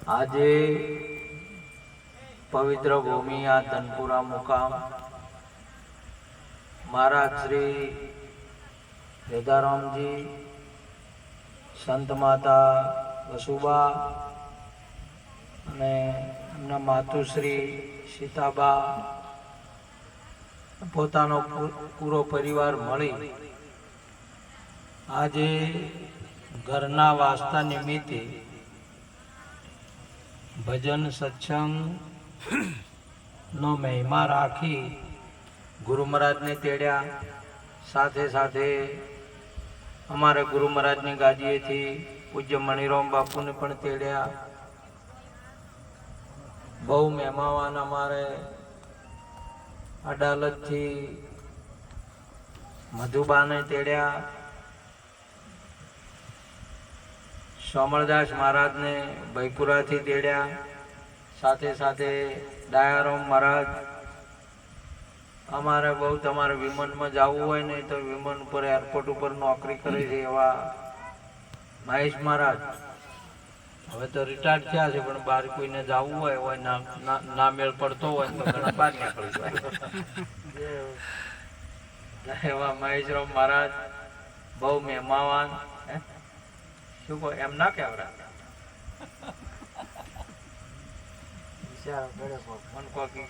આજે પવિત્ર ભૂમિ આ ધનપુરા મુકામ મહારાજ શ્રી વેદારામજી, સંત માતા વસુબા અને એમના માતુશ્રી સીતાબા પોતાનો પૂરો પરિવાર મળી આજે ઘરના વાસ્તા નિમિત્તે ભજન સત્સંગ નો મહિમા રાખી ગુરુ મહારાજને તેડ્યા. સાથે સાથે અમારે ગુરુ મહારાજની ગાદીએથી પૂજ્ય મણિરામ બાપુને પણ તેડ્યા. બહુ મહેમાન અમારે અડાલતથી મધુબાને તેડ્યા. સોમળદાસ મહારાજને ભયપુરાથી તેડ્યા. સાથે સાથે ડાયારામ મહારાજ, અમારે બહુ તમારે વિમાનમાં જવું હોય ને તો વિમાન ઉપર એરપોર્ટ ઉપર નોકરી કરે છે એવા મહેશ મહારાજ, હવે તો રિટાયર્ડ થયા છે, પણ બહાર કોઈને જવું હોય ના મેળ પડતો હોય તો ઘણા બહાર નીકળી જાય એવા મહેશરામ મહારાજ બહુ મહેમાન. શું કહો એમ ના કહેવરા મન કોકી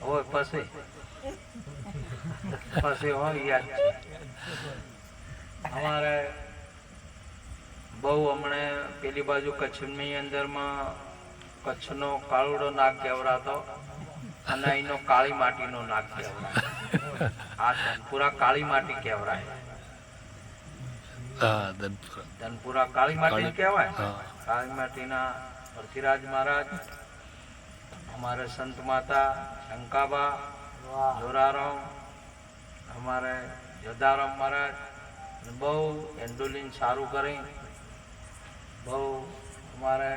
હોય પછી હોય યાદ અમારે બહુ હમણે પેલી બાજુ કચ્છની અંદરમાં કચ્છનો કાળુડો નાગ કહેવરાતો અને અહીંનો કાળી માટીનો નાગ કહેવરાય. આ ધનપુરા કાળી માટી કહેવરાય. ધનપુરા કાળી માટી કહેવાય. કાળી માટીના પૃથ્વીરાજ મહારાજ, અમારે સંત માતા શંકાબા, જોરારામ, અમારે જોધારામ મહારાજ બહુ એન્ડોલિન સારું કરી, બહુ અમારે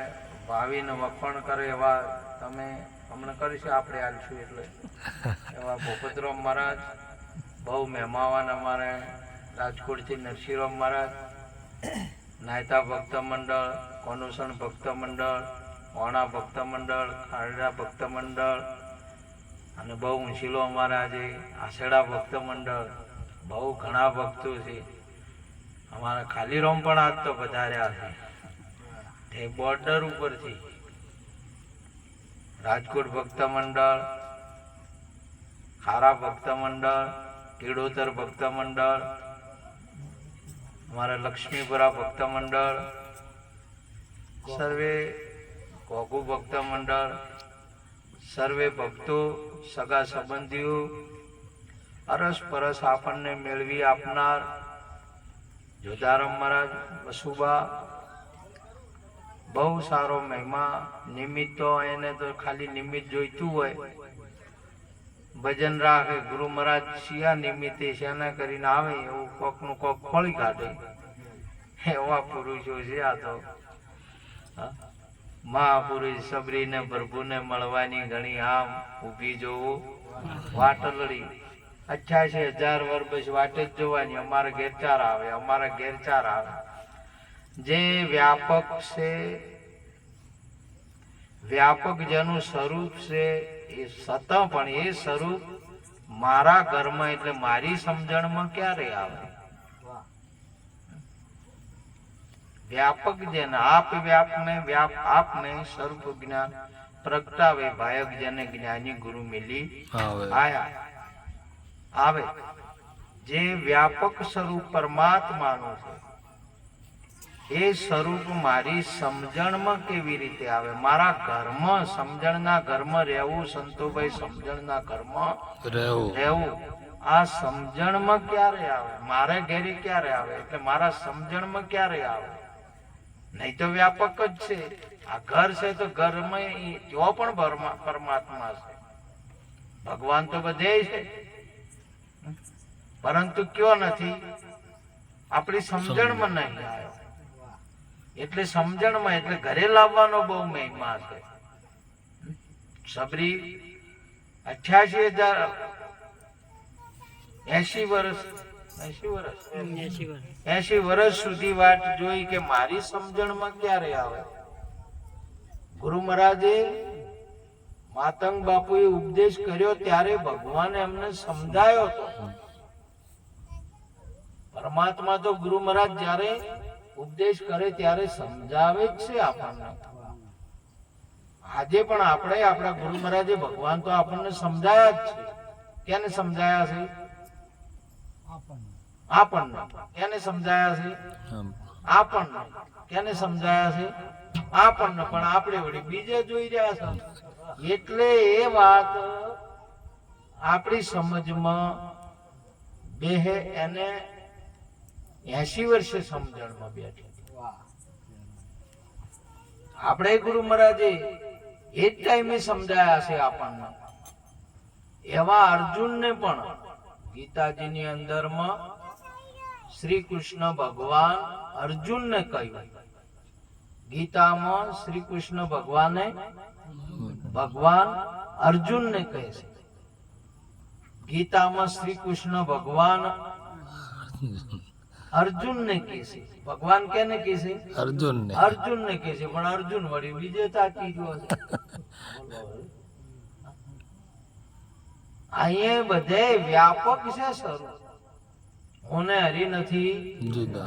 ભાવિને વખણ કરે એવા તમે હમણાં કરીશું, આપણે આવીશું એટલે એવા ભૂપતરામ મહારાજ બહુ મહેમાન. અમારે રાજકોટથી નરસિંહરામ મહારાજ, નાયતા ભક્ત મંડળ, કોનુસણ ભક્ત મંડળ, ઓણા ભક્ત મંડળ, ખારડા ભક્ત મંડળ અને બહુ ઊંચીલો અમારા આજે આસેડા ભક્ત મંડળ, બહુ ઘણા ભક્તો છે. અમારા ખાલીરામ પણ આજ તો વધાર્યા છે તે બોર્ડર ઉપરથી. રાજકોટ ભક્ત મંડળ, ખારા ભક્ત મંડળ, કેડોતર ભક્ત મંડળ, અમારા લક્ષ્મીપુરા ભક્ત મંડળ, સર્વે ઘોઘુ ભક્ત મંડળ, સર્વે ભક્તો, સગા સંબંધીઓ, અરસ પરસ આપણને મેળવી આપનાર જોધારામ મહારાજ, વસુબા, બહુ સારો મહિમા. નિમિત્તો એને તો ખાલી નિમિત્ત જોઈતું હોય, ભજન રાખે. ગુરુ મહારાજ શિયા નિમિત્તે શેના કરીને આવે એવું કોકનું કોક ખોળી કાઢે એવા પુરુષો છે. આ તો મહાપુરુષ સબરીને પ્રભુને મળવાની ઘણી આમ ઊભી જોવું વાટલડી. 88,000 વર્ષ પછી વાટે જ જોવાની. અમારે ઘેર ચાર આવે, અમારા ઘેર ચાર આવે. જે વ્યાપક છે, વ્યાપક જેનું સ્વરૂપ છે એ સત, પણ એ સ્વરૂપ મારા ઘરમાં એટલે મારી સમજણમાં ક્યારે આવે? વ્યાપક જેને આપ વ્યાપને વ્યાપ આપને સ્વરૂપ જ્ઞાન પ્રગટાવે, ભાયક જેને જ્ઞાની ગુરુ મિલી આયા આવે. જે વ્યાપક સ્વરૂપ પરમાત્માનું છે એ સ્વરૂપ મારી સમજણમાં કેવી રીતે આવે? મારા ઘરમાં, સમજણના ઘરમાં રહેવું. સંતોભાઈ, સમજણના ઘરમાં રહેવું. આ સમજણમાં ક્યારે આવે? મારે ઘેરે ક્યારે આવે? એટલે મારા સમજણમાં ક્યારે આવે? નહીં તો વ્યાપક જ છે. આ ઘર છે તો ઘરમાં જો પણ પરમાત્મા છે. ભગવાન તો બધે છે, પરંતુ કયો નથી? આપણી સમજણમાં નહીં આવ્યો. એટલે સમજણમાં, એટલે ઘરે લાવવાનો બહુ મહિમા છે. સબરી 88,080 વર્ષ 80 વર્ષ 80 વર્ષ સુધી વાટ જોઈ કે મારી સમજણમાં ક્યારે આવે. ગુરુ મહારાજે માતંગ બાપુએ ઉપદેશ કર્યો ત્યારે ભગવાને એમને સમજાયો હતો. પરમાત્મા તો ગુરુ મહારાજ જ્યારે ઉપદેશ કરે ત્યારે સમજાવે જ છે આપણને. આજે પણ આપણે આપણા ગુરુ મહારાજે ભગવાન તો આપણને સમજાયા જ છે. કેને સમજાયા છે? આપણને. કેને સમજાયા છે? આપણને. કેને સમજાયા છે? આપણને. પણ આપણે વળી બીજે જોઈ રહ્યા છે. એટલે એ વાત આપણી સમજમાં બેહે એને 80 વર્ષે સમજણમાં બેઠી. આપણે ગુરુ મહારાજે એ જ ટાઈમે સમજાયા છે આપણને. એવા અર્જુનને પણ ગીતાજીની અંદરમાં શ્રી કૃષ્ણ ભગવાન અર્જુનને કહ્યું. ગીતામાં શ્રી કૃષ્ણ ભગવાન અર્જુનને કહે છે. ગીતામાં શ્રી કૃષ્ણ ભગવાન અર્જુનને કહે છે. ભગવાન કેને કહે છે? અર્જુનને કહે છે. પણ અર્જુન વળી બીજે તાકી ગયો છે. અહીંયા બધે વ્યાપક છે સ્વરૂપ. હું ને હરી નથી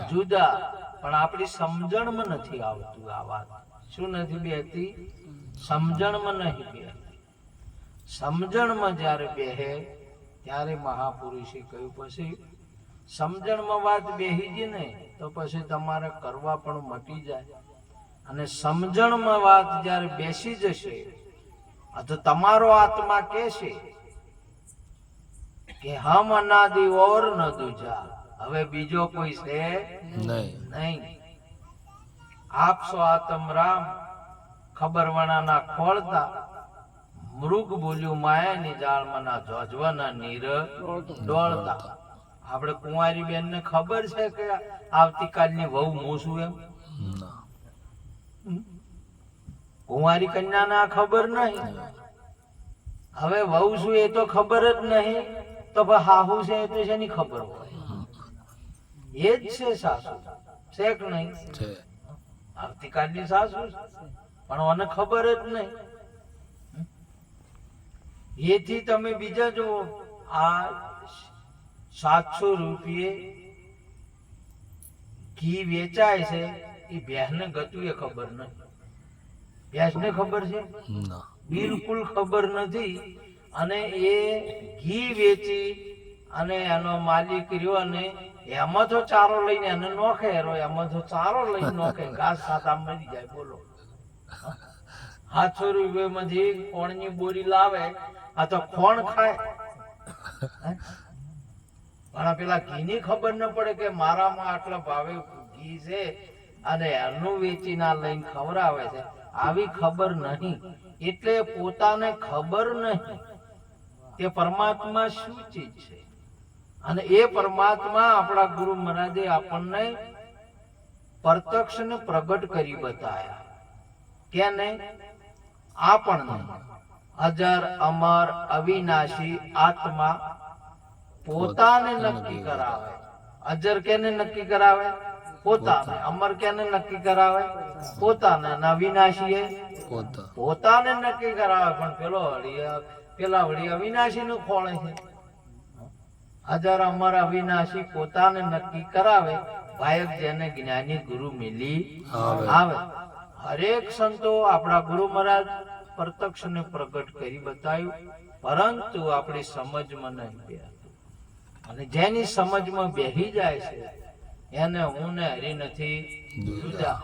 જુદા. પણ આપણી સમજણમાં નથી આવતું આ વાત. શું નથી બેહતી? સમજણમાં નહીં બેહતી. સમજણમાં જ્યારે બેહે ત્યારે મહાપુરુષે કહ્યું પછી સમજણમાં વાત બેહી ગઈ ને તો પછી તમારે કરવા પણ મટી જાય. અને સમજણમાં વાત જ્યારે બેસી જશે તો તમારો આત્મા કહેશે કે હમ અનાદિ ઓર ન દૂજા. હવે બીજો કોઈ છે નહીં. આપસો આત્મ રામ ખબર વણાના ખોળતા મૃગ બોલ્યું માયાની જાળમાંના જોજવાના નીર ડોળતા. આપણે કુંવારી બેન ને ખબર છે કે આવતીકાલની વહુ મૂસું એમ? કુંવારી કન્યાને આ ખબર નહીં. હવે વહુ શું એ તો ખબર જ નહીં તો હાહુ છે એ તો શેની ખબર હોય? એ જ છે સાસુ છે કે નહીં? આવતીકાલની સાસુ પણ મને ખબર જ નહીં. એથી તમે બીજા જો આ 700 રૂપિયે ઘી વેચાય છે એ ભેંસને ગતું એ ખબર નહીં. ભેંસને ખબર છે? બિલકુલ ખબર નથી. અને એ ઘી વેચી અને એનો માલિક રહ્યો અને એમાં તો ચારો લઈને એને નોખે. એમાં તો ચારો લઈને નોખે. ઘાસ ખાતા મરી જાય. બોલો 700 રૂપિયામાંથી ખોણની બોરી લાવે આ તો ખોણ ખાય. પણ પેલા ઘીની ખબર ન પડે કે મારામાં આટલા ભાવે ઘી છે અને એનું વેચીને લઈને ખવડાવે છે. આવી ખબર નહીં. એટલે પોતાને ખબર નહીં કે પરમાત્મા શું ચીજ છે. અને એ પરમાત્મા આપણા ગુરુ મહારાજે આપણને પ્રત્યક્ષ ને પ્રગટ કરી બતાયા. કેને? આપણને અજર અમર અવિનાશી આત્મા પોતાને નક્કી કરાવે. અજર કેને નક્કી કરાવે? પોતાને. અમર કેને નક્કી કરાવે? પોતાને. અવિનાશી પોતાને નક્કી કરાવે. પણ પેલા વળી અવિનાશી નું ખોળે છે. અજર અમર અવિનાશી પોતાને નક્કી કરાવે. ભાયક જેને જ્ઞાની ગુરુ મિલી આવે. હરેક સંતો આપણા ગુરુ મહારાજ પ્રત્યક્ષ ને પ્રગટ કરી બતાવ્યું. પરંતુ આપણી સમજમાં નહીં બેહતું. અને જેની સમજમાં બેહી જાય છે એને હું ને હરી નથી જુદા.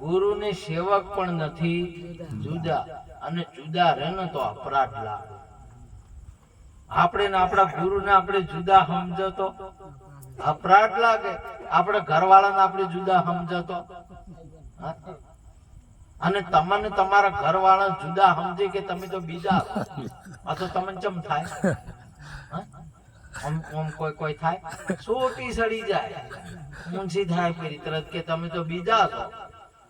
ગુરુ ને સેવક પણ નથી જુદા. અને જુદા રહે ને તો અપરાધ લાગે. આપણે ને આપણા ગુરુ ને આપણે જુદા સમજતો અપરાધ લાગે. આપણે ઘરવાળાને આપણે જુદા સમજતો અને તમને તમારા ઘરવાળા જુદા સમજે કે તમે તો બીજા આ તો તમને ચમ થાય? કોઈ થાય સોટી સડી જાય મુંશી થાય ફરી તરત કે તમે તો બીજા છો.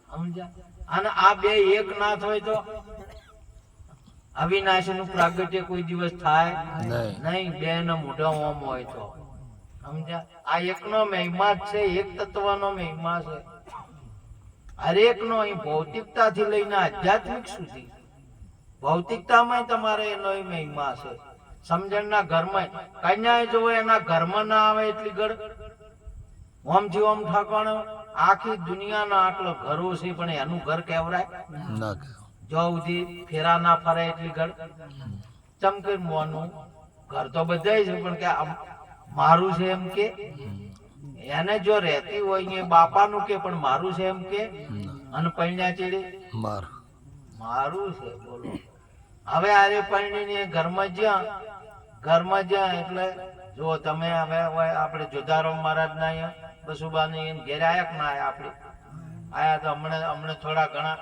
સમજ્યા? અને આ બે એક ના થાય તો અવિનાશી નું પ્રાગટ્ય કોઈ દિવસ થાય નહીં. બે ના મોઢા ઓમ હોય તો સમજ્યા? આ એકનો મહિમા જ છે, એક તત્વનો મહિમા છે. હરેકનો અહીં ભૌતિકતાથી લઈને આધ્યાત્મિક સુધી ભૌતિકતામાં તમારે એનો મહિમા છે. સમજણના ઘરમાં કન્યા જો એના ઘરમાં ના આવે એટલી ગળ ઓમથી ઓમ ઠાકવાનો આખી દુનિયાના આટલો ઘરો છે પણ એનું ઘર કેવરાય ના, જો સુધી ફેરા ના ફરે એટલી ગળ ચમકે મોનું ઘર તો બધાય છે પણ કે મારું છે એમ કે એને જો રહેતી હોય એ બાપાનું કે પણ મારું છે એમ કે અને પૈણ્યા ચીડે મારું છે. બોલો હવે આરે પૈણીને ઘરમાં જ્યાં એટલે જો તમે હવે આપણે જોધારામ મહારાજ ના અહીંયા બસુબાની ઘેર આયા કે ના આયા? આપણે આયા તો હમણાં થોડા ઘણા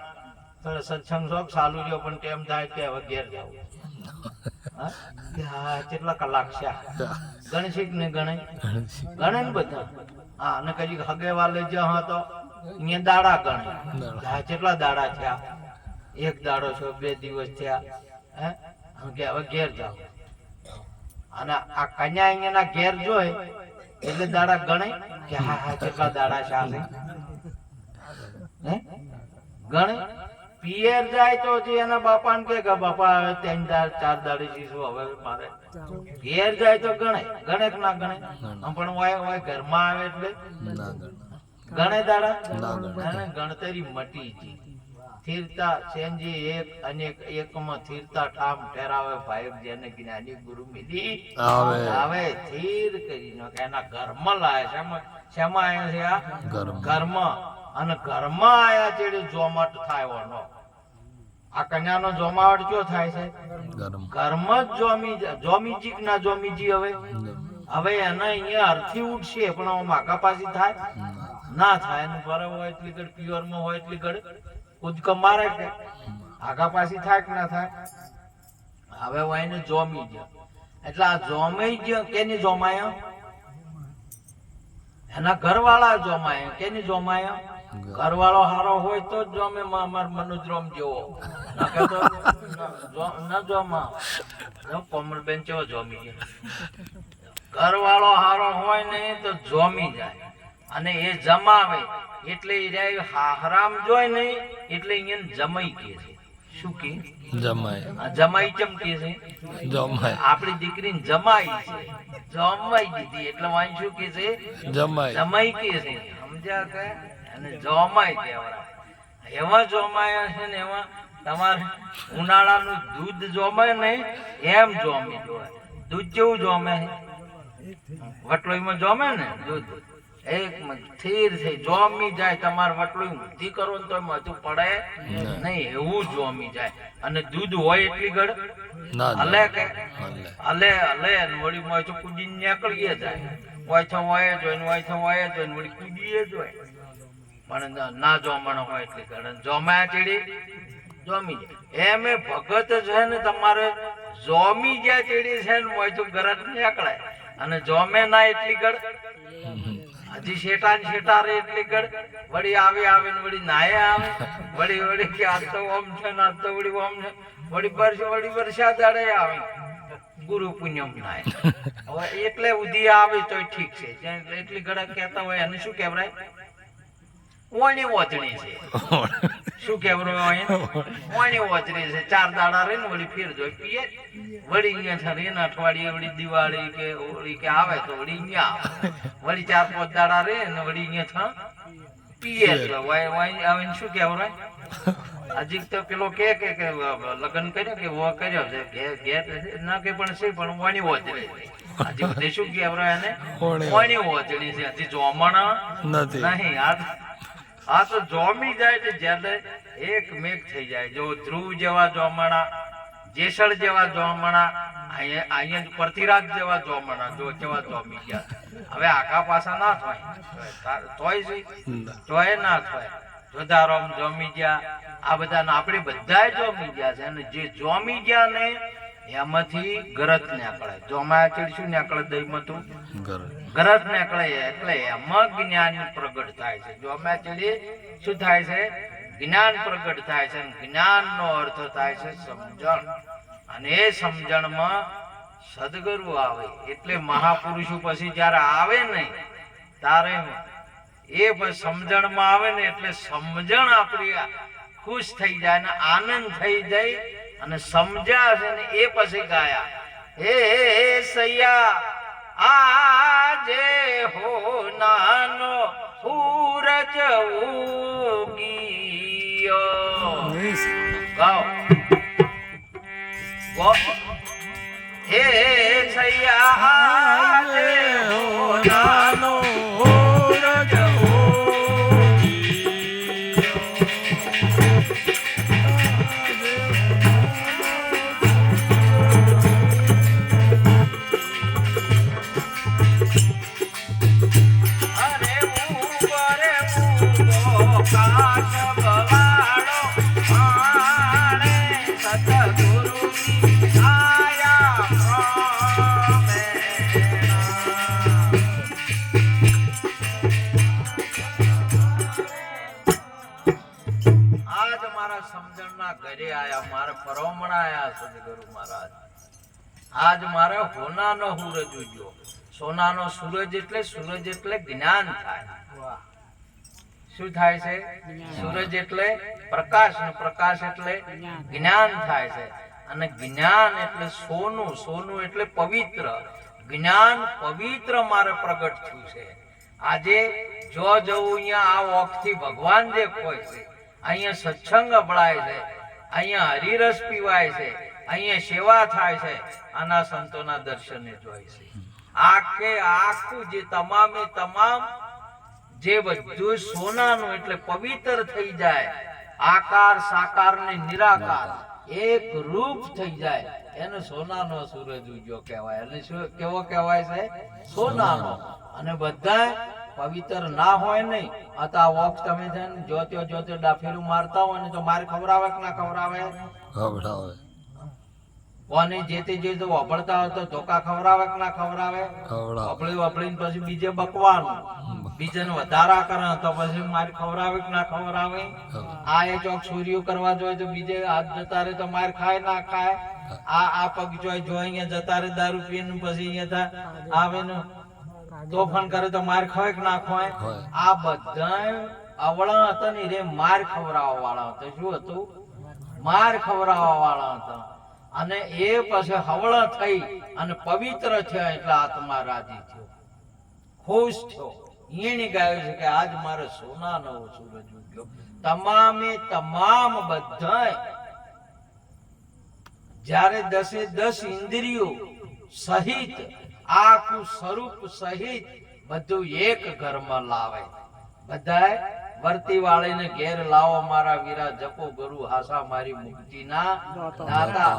સત્સંગ શોખ ચાલુ રહ્યો પણ ટેમ થાય કે હવે ઘેર જાવ. હા કેટલા કલાક છે ગણશીક ને ગણે ને બધા. હા અને કઈ હગે વાલે જ્યાં હતો અહીંયા દાડા ગણે. હા કેટલા દાડા થયા? એક દાડો છો, 2 દિવસ થયા. હે કે હવે ઘેર જાવ. અને આ કન્યા અહીંયાના ઘેર જોય એટલે દાડા ગણે કે હા કેટલા દાડા છે ગણે. પિયર જાય તો એના બાપાને કે બાપા હવે 3 4 દાડી જીશું હવે મારે. ઘેર જાય તો ગણે કે ના ગણે? પણ ઘરમાં આવે એટલે ગણે દાડા. ગણતરી મટી ગઈ. સ્થિરતા સેનજી એક અનેક એકમાં સ્થિરતા ઠામ ઠેરાવે ભાઈ જેને જ્ઞાની ગુરુ મિલી આવે સ્થિર કરી નાખે. એના ઘરમાં લાયા શેમાં આયા છે? આ ઘરમાં. અને ઘરમાં આયા ચેડે જોમટ થાય. આ કન્યાનો જોમાવટ કયો થાય છે? ઘરમાં જ જોમીજી ના જોમીજી. હવે એને અહીંયા અર્થી ઉઠશે પણ માગા પાછી થાય ના થાય. એનું બરાબર હોય એટલી ઘડ પ્યોરમાં હોય એટલી ઘડ કૂદકો મારે કે આગા પાછી થાય કે ના થાય? હવે એને જોમી ગયો એટલે આ જોમાઈ ગયો. કેની જોમાયા? એના ઘરવાળા જોમાયા. કેની જોમાયા? ઘરવાળો હારો હોય તો જ જોમે. અમાર મનુજરોમ જેવો ના જોમા. કોમલબેન કેવો જોમી ગયા? ઘરવાળો હારો હોય ને તો જોમી જાય. અને એ જમાવે એટલે હરામ જોય ને એટલે અહીંયા જમાઈ કે છે. શું કે જમાઈ ચમ કે છે? આપણી દીકરીને જમાઈ છે, જમાઈ દીધી એટલે વાંચ શું કે છે? જમાઈ કે છે. સમજ્યા કે? અને જોમાઈ કહેવાય. એવા જોમાયા છે ને એવા તમારે ઉનાળાનું દૂધ જોમે ને એમ જોમી જોવાય. દૂધ જેવું જોમે વટલોઈમાં જોમે ને દૂધ એક સ્થિર થઈ જોમી જાય. તમારે વટલું ઊંધી કરો ને તો મધુ પડે નહીં એવું જોમી જાય. અને દૂધ હોય એટલી ગળ હલે કે હલે વળી મોય તો કુદીને નીકળીએ જાય. હોય તો હોય જ હોય, હોય તો હોય જ હોય, વળી કુદીએ જ હોય. પણ ના જોમણ હોય એટલી ગળ જોમાયા ચેડી જોમી જાય. એમ ભગત છે ને તમારે જોમી જાય ચેડી છે ને મોય તો ગરજ નીકળે. અને જોમે ના એટલી ગળ હજી શેટા ને શેટા રે એટલી ગળ વળી આવે ને વળી નાય આવે વળી કે આજ તો ઓમ છે ને આજ તો વળી ઓમ છે વળી વર્ષા દાડે આવે ગુરુ પુણ્યમ નાય. હવે એટલે ઉધી આવે તો ઠીક છે. એટલી ગળ કહેતા હોય એને શું કહેવાય? ઓણી ઓચણી છે. શું કહેવાય? ઓણી ઓચણી છે. 4 દાડા રે ને વળી ફેર જોઈ પીએ વળી અહીંયા છે ને અઠવાડિયે વળી દિવાળી કે હોળી કે આવે તો વળી અહીંયા વળી 4 5 દાડા રે ને વળી અહીંયા પીએ. એટલે શું કહેવાય? હજી તો પેલો કે લગ્ન કર્યો કે વો કર્યો છે ઘેર ના કે પણ છે પણ ઓણી ઓચણી છે. હજી બધે શું કહેવાય એને? ઓણી ઓચણી છે. હજી જોમણ નહીં. આ તો જોમી જાય એટલે જ્યારે એક મેઘ થઈ જાય. જો ધ્રુવ જેવા જોમણા, જેસળ જેવા જોમણા, અહીંયા પૃથ્વીરાજ જેવા જોમણા જો કેવા જોમી ગયા. હવે આખા પાછા ના થાય તોય ના થાય. જોધારામ જોમી ગયા. આ બધા આપણે બધા જોમી ગયા છે. અને જે જોમી ગયા ને એમાંથી ગરજ નીકળે. જોમાયા ચીડ શું નીકળે? દહીંમાં તું ગરજ નીકળે એટલે એમાં જ્ઞાન પ્રગટ થાય છે. જોમાયા ચીડી શું થાય છે? જ્ઞાન પ્રગટ થાય છે. જ્ઞાન નો અર્થ થાય છે સમજણ. અને એ સમજણમાં સદગુરુ આવે એટલે મહાપુરુષો પછી જ્યારે આવે ને તારે એ સમજણમાં આવે ને એટલે સમજણ આપણી ખુશ થઈ જાય ને આનંદ થઈ જાય અને સમજ્યા છે ને એ પછી ગાયા હે સૈયા આજે હો નાનો સૂરજ ઉગીયો ગાઓ હે સૈયા આજે હો નાનો સૂરજ ઘરે આયા મારા પરોમણા આયા સદગુરુ મહારાજ આજ મારે હોનાનો સૂરજ ઉગ્યો સોનાનો સૂરજ એટલે જ્ઞાન થાય શું થાય છે સૂરજ એટલે પ્રકાશ ને પ્રકાશ એટલે જ્ઞાન થાય છે અને જ્ઞાન એટલે સોનું સોનું એટલે પવિત્ર જ્ઞાન પવિત્ર મારે પ્રગટ થયું છે આજે જો જવું અહીંયા આ વખથી ભગવાન જે કોઈ છે અહીંયા સત્સંગ અભળાય છે અહીંયા હરિરસ પીવાય છે અહીંયા સેવા થાય છે આના સંતોના દર્શને જોય છે આખે આખું જે તમામે તમામ જે બધું સોનાનું એટલે પવિત્ર થઈ જાય આકાર સાકાર ને નિરાકાર એક રૂપ થઈ જાય એને સોનાનો સૂરજ ઉગ્યો કહેવાય અને શું કેવો કહેવાય છે સોનાનો અને બધા પવિત્ર ના હોય નહીં આ વોક્સ તમે છે ને જોત્યો જોત્યો ડાફેરું મારતા હોય ને તો મારે ખવડાવે કે ના ખવડાવે ખવડાવે કોને જે તે વાપરતા હોય તો ધોકા ખવડાવે કે ના ખવડાવે ખવડાવે વાપરીને પછી બીજે બકવાનું બીજાને વધારા કરે તો પછી મારે ખવડાવે કે ના ખવડાવે આ એ ચોક સૂર્યો કરવા જોઈએ તો બીજે હાથ જતા રહે તો મારે ખાય ના ખાય આ પગ જો અહીંયા જતા રહે દારૂ પીને પછી અહીંયા આવે ને તોફાન કરે તો માર ખવાય કે ના ખવાય આ બધા અવળા હતા ને રે માર ખવડાવવા વાળા હતા શું હતું માર ખવડાવવા વાળા હતા અને એ પછી હવળા થઈ અને પવિત્ર થયા એટલે આત્મા રાજી થયો ખુશ થયો એને ગાયું છે કે આજ મારે સોનાનો સૂરજ ઉગ્યો તમામે તમામ બધા જ્યારે 10 ઇન્દ્રિયો સહિત આખું સ્વરૂપ સહિત બધું એક ઘરમાં લાવે બધાય વર્તી વાળીને ઘેર લાવો મારા વીરા જપો ગુરુ હાસા મારી મુક્તિના દાતા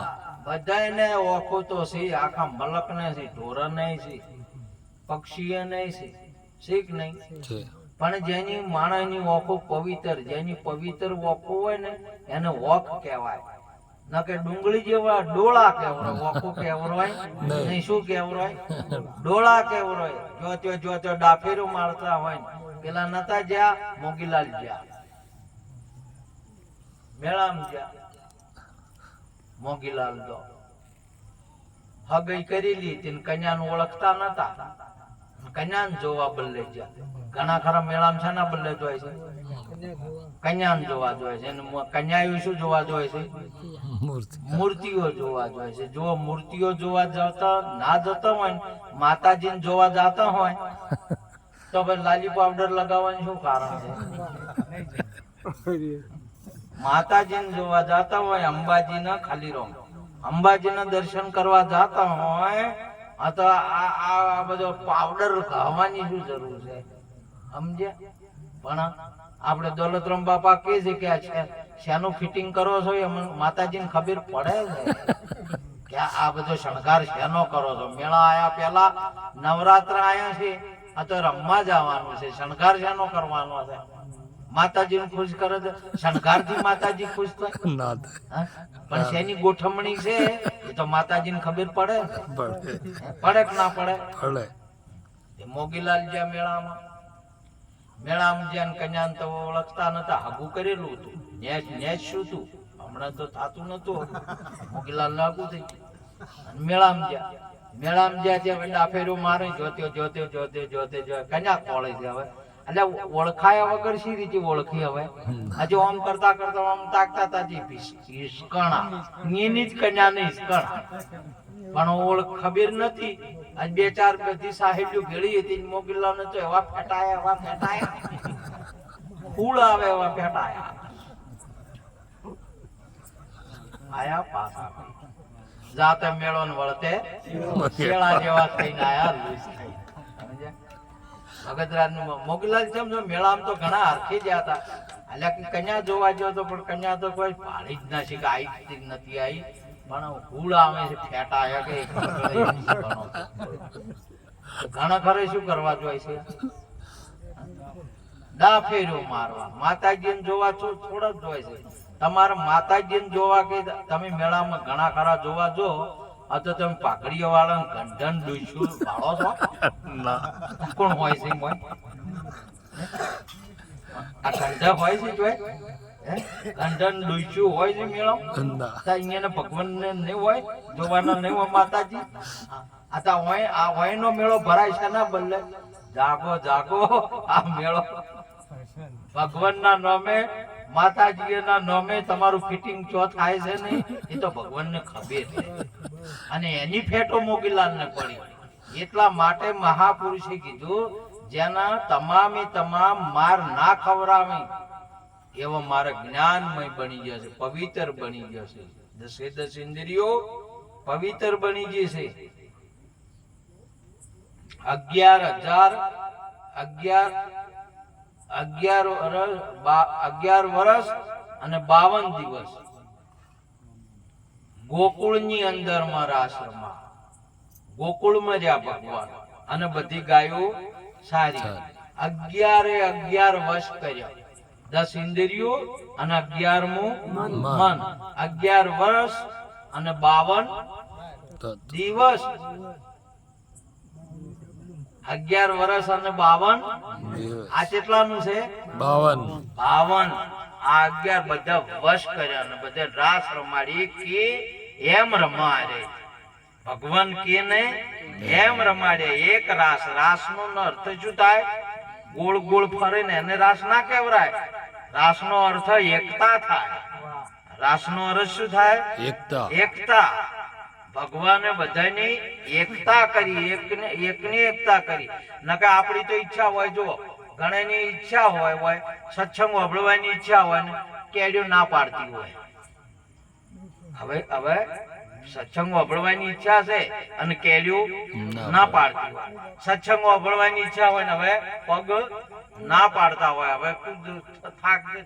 બધાયને ઓખો તો છે આખા મલક ને છે ઢોર ને છે પક્ષીએ ને છે શીખ નહીં પણ જેની માણસની ઓખો પવિત્ર જેની પવિત્ર ઓખો હોય ને એને ઓખ કહેવાય ના કે ડુંગળી જેવા ડોળા કેવરો ઓખો કેવરોય નહીં શું કેવરોય ડોળા કેવરોય જો ડાફેરું મારતા હોય પેલા નતા જ્યાં મોગીલાલ જ્યાં મેળામાં જ્યાં મોગીલાલ તો હગઈ કરેલી તેને કન્યાનું ઓળખતા નતા કન્યાને જોવા બદલે જ્યાં ઘણા ખરા મેળામાં છે ના બદલે જોય છે કન્યાને જોવા જોઈએ છે કન્યાઓ શું જોવા જોઈએ છે મૂર્તિઓ જોવા જોઈએ છે જો મૂર્તિઓ જોવા જતા ના જતા હોય માતાજીને જોવા જતા હોય તો ભાઈ લાલી પાવડર લગાવવાનું શું કારણ છે માતાજીને જોવા જતા હોય અંબાજીના ખાલી રોમ અંબાજીના દર્શન કરવા જતા હોય આ તો આ બધો પાવડર ખાવાની શું જરૂર છે સમજ્યા પણ આપણે દોલતરામ બાપા કે છે કે આ શાનું ફિટિંગ કરો છો એ માતાજીને ખબર પડે છે કે આ બધો શણગાર શાનો કરો છો મેળા આયા પેલા નવરાત્ર આયા છે આ તો રમવા જવાનું છે શણગાર શાનો કરવાનો છે માતાજીને ખુશ કરે છે શણગારથી માતાજી ખુશ થાય પણ શેની ગોઠવણી છે એ તો માતાજીને ખબર પડે પડે કે ના પડે મોગીલાલ જ્યાં મેળામાં જ્યાં કન્યાને તો ઓળખતા નતા હાગું કરેલું હતું નેચ શું હતું હમણાં તો થાતું નતું મોગીલાલ ને હાગું થઈ મેળામાં જ્યાં છે ડાફેરું મારે જોતે કન્યા કોળે છે હવે એટલે ઓળખાયા વગર શી રીતે ઓળખી હવે હજુ આમ કરતા આમ તાકતા તાજી હિસકણા એની જ કન્યા ને હિસકણા પણ ઓળખ ખબર નથી આજ 2-4 બધી સાહેબો ભેળી હતી મોગીલા ને તો એવા ફેટાયા ફૂલ આવે એવા ફેટાયા આયા પાછા જાતે મેળો ને વળતે શેળા જેવા થઈને આયા લૂસ થઈ સમજ્યા ભગતરાજ નું મોગીલાલ સમજો મેળામાં તો ઘણા હરખી ગયા હતા એટલે કે કન્યા જોવા ગયો તો પણ કન્યા તો કોઈ પાડી જ ના શીખે આવી જ નથી આવી પણ ફૂલ આવે છે ફેટાયા કે ઘણા ખરે શું કરવા જોઈએ છે ડાફેરું મારવા માતાજીને જોવા થોડા જ હોય છે તમારે માતાજીને જોવા કે તમે મેળામાં ઘણા ખરા જોવા જો આ તો તમે પાઘડીઓ વાળા ગંઢન ડૂસ્યું ભાળો છો કોણ હોય છે મોય આ ગંઢા હોય છે જોય ગંઢન ડૂસ્યું હોય છે મેળો અહીંયા ભગવાન ને નહીં હોય જોવાના નહીં હોય માતાજી આ તો હોય નો મેળો ભરાય છે ના બદલે જાગો આ મેળો ભગવાન ના નામે માતાજી ના નામે તમારું ફિટિંગ ચો થાય છે ને એ તો ભગવાન ને ખબર છે અને એની ફેટો મોગીલાલ ને પડી એટલા માટે મહાપુરુષે કીધું જેના તમામ માર ના ખવરાવી એવો મારે જ્ઞાનમય બની જશે પવિત્ર બની જશે 10 ઇન્દ્રિયો પવિત્ર બની જશે 11 વર્ષ અને 52 દિવસ ગોકુળની અંદર માં રાસમાં ગોકુળમાં જ્યાં ભગવાન અને બધી ગાયો સારી 11 વર્ષ કર્યા 10 ઇન્દ્રિયો અને 11મું મન 11 વર્ષ અને 52 દિવસ 11 વર્ષ અને 52 આ કેટલાનું છે 52 આ 11 બધા વશ કર્યા અને બધા રાસ રમાડી કે એમ રમાડે ભગવાન કે ને એમ રમાડે એક રાસ નો અર્થ શું થાય ગોળ ગોળ ફરે ને એને રાસ ના કહેવાય રાસ નો અર્થ એકતા થાય રાસ નો અર્થ શું થાય એકતા ભગવાને બધાની એકતા કરી એકની એકતા કરી નકે આપણી તો ઈચ્છા હોય જો ઘણાની ઈચ્છા હોય સત્સંગ સાંભળવાની ઈચ્છા હોય ને કેડિયો ના પાડતી હોય હવે સત્સંગ સાંભળવાની ઈચ્છા છે અને કેડિયો ના પાડતી હોય સત્સંગ સાંભળવાની ઈચ્છા હોય ને હવે પગ ના પાડતા હોય હવે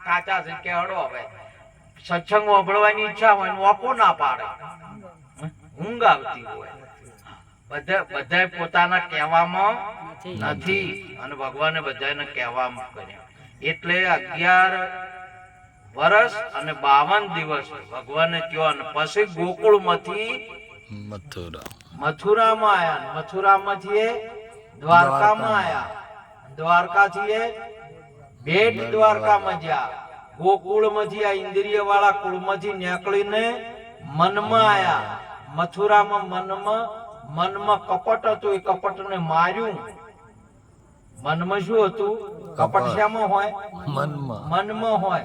થાચા છે કે હડો હવે સત્સંગ સાંભળવાની ઈચ્છા હોય ને વાપો ના પાડે ઊંઘ આવતી હોય બધા પોતાના કહેવામાં નથી અને ભગવાને બધાને કહેવામાં કર્યા એટલે 11 વર્ષ અને 52 દિવસ ભગવાને કયો અને પછી ગોકુળ માંથી મથુરામાં આયા મથુરામાંથી દ્વારકામાં આયા દ્વારકાથી બેટ દ્વારકામાં જ્યાં ગોકુળ માંથી આ ઇન્દ્રિય વાળા કુળ માંથી નીકળીને મનમાં આયા મથુરામાં મનમાં કપટ હતું એ કપટ ને માર્યું મનમાં શું હતું કપટ શામાં હોય મનમાં હોય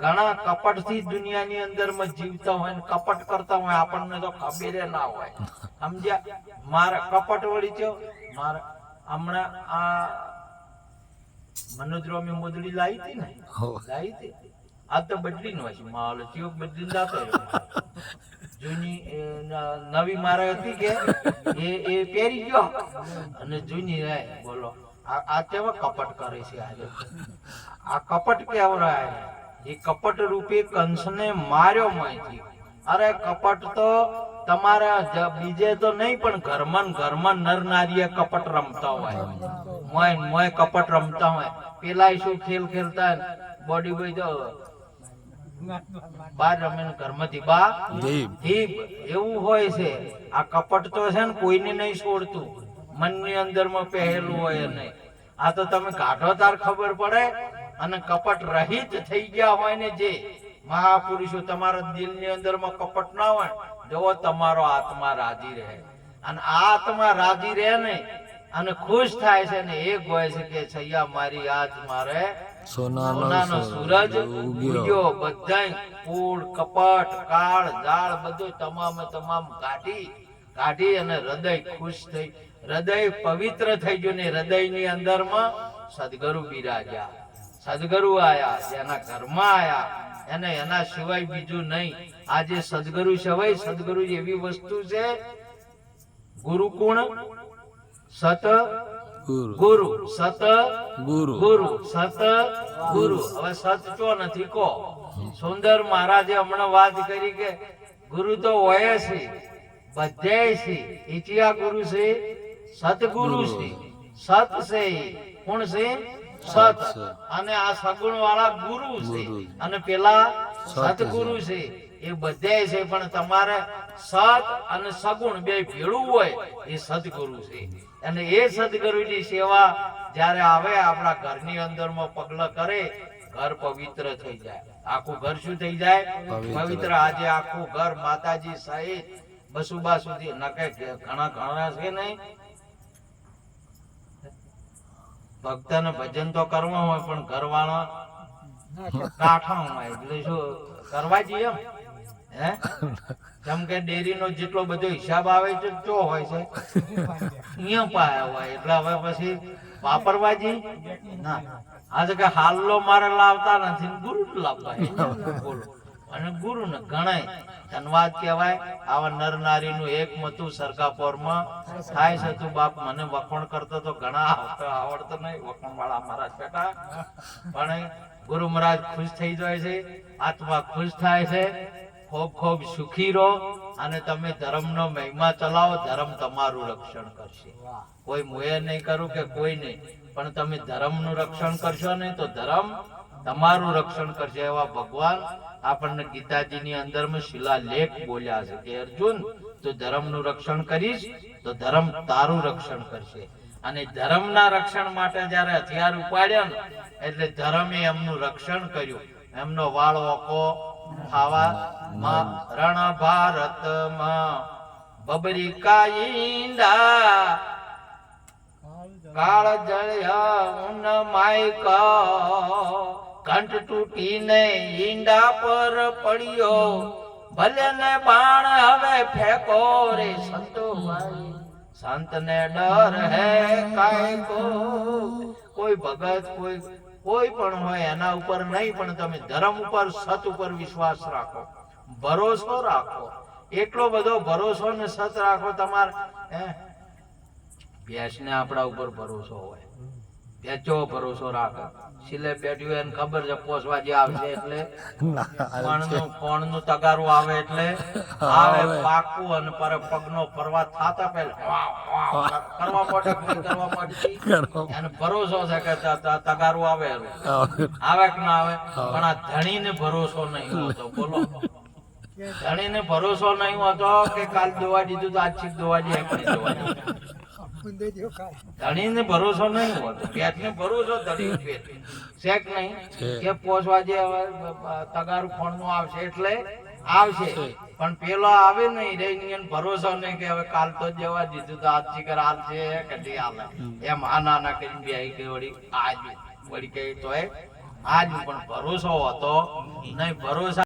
ઘણા કપટ થી દુનિયાની અંદર માં જીવતા હોય ને કપટ કરતા હોય આપણને તો ખબર ના હોય સમજ્યા મારા કપટ વળી થયો મારા હમણાં આ મનોદ્રોમી મોદડી લાવી હતી ને આ તો બદલી નો છે માલ ચિયોક બદલી લાતો જૂની નવી મારે હતી કે એ પહેરી ગયો અને જૂની રહે બોલો આ કેવા કપટ કરે છે આજે આ કપટ કેવરાય એ કપટ રૂપે કંસને માર્યો માંથી અરે કપટ તો તમારા બીજે તો નહીં પણ ઘરમાં નર નારીએ કપટ રમતા હોય મોય કપટ રમતા હોય પેલા શું ખેલતા બોડી બોય તો બાર રમે ઘરમાંથી બા દીપ એવું હોય છે આ કપટ તો છે ને કોઈને નહીં છોડતું મનની અંદર માં પહેરેલું હોય નહીં આ તો તમે કાઢો તાર ખબર પડે અને કપટ રહિત થઈ ગયા હોય ને જે મહાપુરુષો તમારા દિલની અંદર માં કપટ ના હોય જો તમારો આત્મા રાજી રહે, અને આ આત્મા રાજી રહે ને અને ખુશ થાય છે ને એ ગોય છે કે છૈયા મારી આજ મારે સોનાનો સૂરજ ઉગ્યો. બધાય કૂળ કપટ કાળ જાળ બધું તમામ કાઢી અને હૃદય ખુશ થઈ, હૃદય પવિત્ર થઈ ગયું ને હૃદયની અંદરમાં સદગુરુ બિરાજ્યા, સદગુરુ આયા, જેના ઘરમાં આયા એને એના સિવાય બીજું નહીં. આજે સદગુરુ સિવાય સદગુરુ એવી વસ્તુ છે, ગુરુ કોણ? સત ગુરુ, સત ગુરુ, સત ગુરુ. હવે સત ચો નથી કો. સુંદર મહારાજે હમણાં વાત કરી કે ગુરુ તો હોય છે, બધે છે. ઇચિયા ગુરુ છે, સતગુરુ છે, સત છે. કોણ છે? સત. અને આ સગુણ વાળા ગુરુ છે અને પેલા સતગુરુ છે. એ બધે છે, પણ તમારે સત અને સગુણ બે ભેળું હોય એ સદગુરુ છે. અને એ સદગુરુની સેવા જ્યારે આવે આપણા ઘરની અંદરમાં પગલા કરે, ઘર પવિત્ર થઈ જાય. આખું ઘર શું થઈ જાય? પવિત્ર. આજે આખું ઘર માતાજી સહિત બસુબા સુધી નકે ઘણા છે નહીં. ભક્તને ભજન તો કરવા હોય પણ ઘરવાળા કાઠા હોય એટલે શું કરવા જઈએ એમ હે? જેમ કે ડેરીનો જેટલો બધો હિસાબ આવે છે ચો હોય છે અહીંયા પાયા હોય એટલે હવે પછી વાપરવાજી ના. આજે કે હાલો મારે લાવતા નથી, ગુરુ લાવવા બોલો. અને ગુરુ ને ગણાય ધનવાદ કહેવાય. આવા નર નારી નું એક મતું સરકાપોરમાં થાય છે. તું બાપ મને વખોણ કરતો તો ઘણા આવડતો નહીં, વખોણ વાળા મહારાજ બેટા. પણ ગુરુ મહારાજ ખુશ થઈ જાય છે, આત્મા ખુશ થાય છે. ખૂબ ખૂબ સુખી રહો અને તમે ધર્મનો મહિમા ચલાવો. ધર્મ તમારું રક્ષણ કરશે. કોઈ મોએ નહીં કરું કે કોઈ નહીં, પણ તમે ધર્મનું રક્ષણ કરશો નહીં તો ધર્મ તમારું રક્ષણ કરશે. એવા ભગવાન આપણને ગીતાજીની અંદરમાં શિલાલેખ બોલ્યા છે કે અર્જુન તું ધર્મનું રક્ષણ કરીશ તો ધર્મ તારું રક્ષણ કરશે. અને ધર્મના રક્ષણ માટે જયારે હથિયાર ઉપાડ્યા ને એટલે ધર્મે એમનું રક્ષણ કર્યું. એમનો વાળ ઓકો ખાવા રણ ભારતમાં બબરી કાઈંડા કાળ જળ્યા ઉન માયકા કંઠ તૂટીને ઈંડા પર પડ્યો ભલે ને બાણ હવે ફેંકો રે સંતો ભાઈ સંત ને ડર હે કાય કોઈ ભગત કોઈ પણ હોય એના ઉપર નહીં, પણ તમે ધર્મ ઉપર સત ઉપર વિશ્વાસ રાખો, ભરોસો રાખો. એટલો બધો ભરોસો ને સત રાખો. તમારે ભેંસ ને આપણા ઉપર ભરોસો હોય, ભેંચો ભરોસો રાખે. સિલે બેઠ્યું એને ખબર છે પોસવાજી આવશે એટલે કોણનું તગારું આવે એટલે આવે પાકું. અને પર પગનો પરવા થાતા પહેલા કરવા માંડી એને ભરોસો છે કે તગારું આવે કે ના આવે. પણ આ ધણીને ભરોસો નહીં હોતો. બોલો, ધણીને ભરોસો નહીં હોતો કે કાલ દોવા દીધું તો આજ છીક દોવા દે ધણીને ભરોસો નહીં હોતો. પેટને ભરોસો ધણી શેક નહીં કે પોસવા જે તગારું ખોણનું આવશે એટલે આવશે, પણ પેલો આવે નહીં રે ભરોસો નહીં કે હવે કાલ તો જવા દીધું તો આજ ચીકર હાલશે કે નહીં હાલે. એમ આ નાના કરીને બે કે વળી આજ વળી કે તો આજ પણ ભરોસો હતો નહીં. ભરોસા